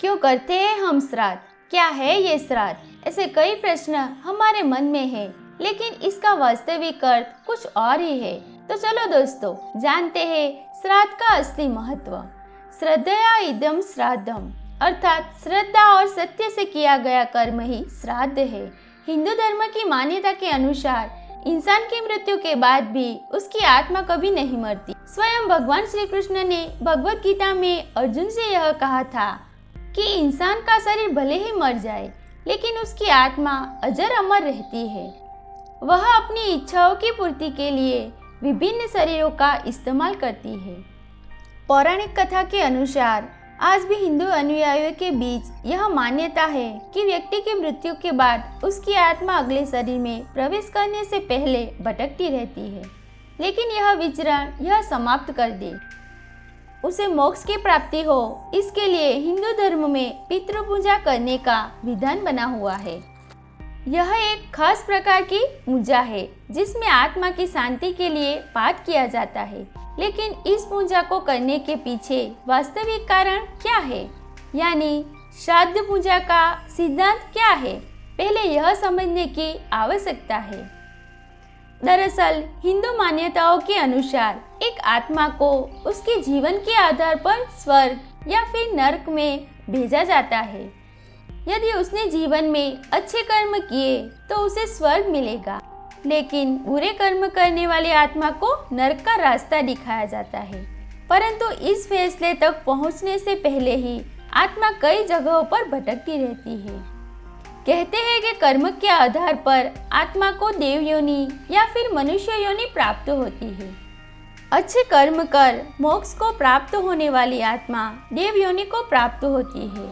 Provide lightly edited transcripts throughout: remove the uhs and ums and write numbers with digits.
क्यों करते हैं हम श्राद्ध? क्या है ये श्राद्ध? ऐसे कई प्रश्न हमारे मन में है, लेकिन इसका वास्तविक अर्थ कुछ और ही है। तो चलो दोस्तों, जानते हैं श्राद्ध का असली महत्व। श्रद्धया इदं श्राद्धम, अर्थात श्रद्धा और सत्य से किया गया कर्म ही श्राद्ध है। हिंदू धर्म की मान्यता के अनुसार इंसान की मृत्यु के बाद भी उसकी आत्मा कभी नहीं मरती। स्वयं भगवान श्री कृष्ण ने भगवत गीता में अर्जुन से यह कहा था कि इंसान का शरीर भले ही मर जाए, लेकिन उसकी आत्मा अजर अमर रहती है। वह अपनी इच्छाओं की पूर्ति के लिए विभिन्न शरीरों का इस्तेमाल करती है। पौराणिक कथा के अनुसार आज भी हिंदू अनुयायियों के बीच यह मान्यता है कि व्यक्ति की मृत्यु के बाद उसकी आत्मा अगले शरीर में प्रवेश करने से पहले भटकती रहती है, लेकिन यह विचरण यह समाप्त कर दे, उसे मोक्ष की प्राप्ति हो। इसके लिए हिंदू धर्म में पितृ पूजा करने का विधान बना हुआ है। यह एक खास प्रकार की पूजा है जिसमें आत्मा की शांति के लिए पाठ किया जाता है। लेकिन इस पूजा को करने के पीछे वास्तविक कारण क्या है, यानी श्राद्ध पूजा का सिद्धांत क्या है, पहले यह समझने की आवश्यकता है। दरअसल हिंदू मान्यताओं के अनुसार एक आत्मा को उसके जीवन के आधार पर स्वर्ग या फिर नरक में भेजा जाता है। यदि उसने जीवन में अच्छे कर्म किए तो उसे स्वर्ग मिलेगा, लेकिन बुरे कर्म करने वाली आत्मा को नरक का रास्ता दिखाया जाता है। परंतु इस फैसले तक पहुंचने से पहले ही आत्मा कई जगहों पर भटकती रहती है। कहते हैं कि कर्म के आधार पर आत्मा को देव योनि या फिर मनुष्य योनि प्राप्त होती है। अच्छे कर्म कर मोक्ष को प्राप्त होने वाली आत्मा देव योनि को प्राप्त होती है,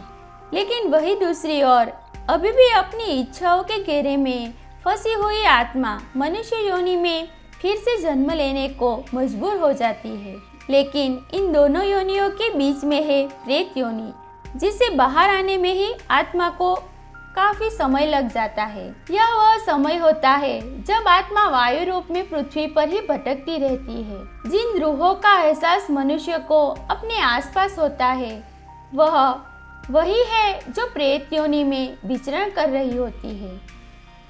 लेकिन वही दूसरी ओर अभी भी अपनी इच्छाओं के घेरे में फंसी हुई आत्मा मनुष्य योनि में फिर से जन्म लेने को मजबूर हो जाती है। लेकिन इन दोनों योनियों के बीच में है प्रेत योनि, जिसे बाहर आने में ही आत्मा को काफी समय लग जाता है। यह वह समय होता है जब आत्मा वायु रूप में पृथ्वी पर ही भटकती रहती है। जिन रूहों का एहसास मनुष्य को अपने आसपास होता है, वह वही है जो प्रेत योनि में विचरण कर रही होती है।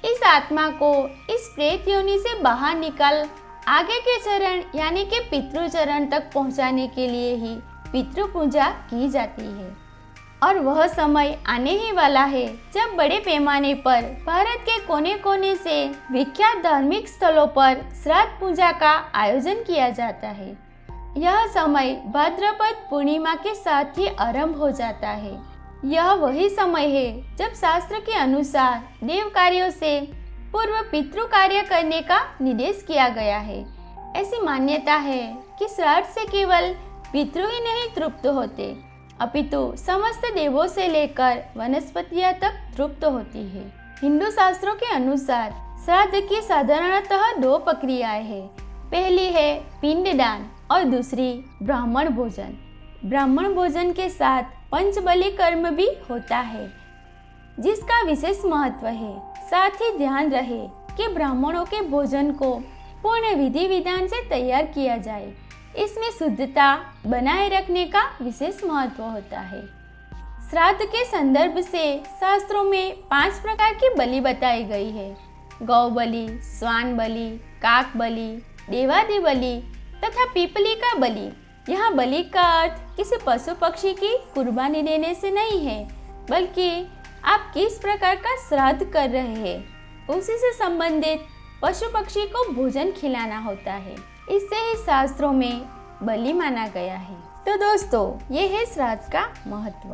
इस आत्मा को इस प्रेत योनि से बाहर निकाल आगे के चरण यानी कि पितृ चरण तक पहुंचाने के लिए ही पितृ पूजा की जाती है। और वह समय आने ही वाला है जब बड़े पैमाने पर भारत के कोने कोने से विख्यात धार्मिक स्थलों पर श्राद्ध पूजा का आयोजन किया जाता है। यह समय भाद्रपद पूर्णिमा के साथ ही आरंभ हो जाता है। यह वही समय है जब शास्त्र के अनुसार देव कार्यों से पूर्व पितृ कार्य करने का निर्देश किया गया है। ऐसी मान्यता है कि श्राद्ध से केवल पितृ ही नहीं तृप्त होते, अपितु समस्त देवों से लेकर वनस्पतियां तक तृप्त होती है। हिंदू शास्त्रों के अनुसार श्राद्ध की साधारणतः दो प्रक्रियाएं हैं। पहली है पिंडदान और दूसरी ब्राह्मण भोजन। ब्राह्मण भोजन के साथ पंचबलि कर्म भी होता है, जिसका विशेष महत्व है। साथ ही ध्यान रहे कि ब्राह्मणों के भोजन को पूर्ण विधि विधान से तैयार किया जाए। इसमें शुद्धता बनाए रखने का विशेष महत्व होता है। श्राद्ध के संदर्भ से शास्त्रों में 5 प्रकार की बलि बताई गई है: गौ बलि, स्वान बलि, काक बलि, देवादि बलि तथा पीपली का बलि। यहाँ बलि का अर्थ किसी पशु पक्षी की कुर्बानी देने से नहीं है, बल्कि आप किस प्रकार का श्राद्ध कर रहे हैं उसी से संबंधित पशु पक्षी को भोजन खिलाना होता है। इससे ही शास्त्रों में बलि माना गया है। तो दोस्तों, ये है श्राद्ध का महत्व।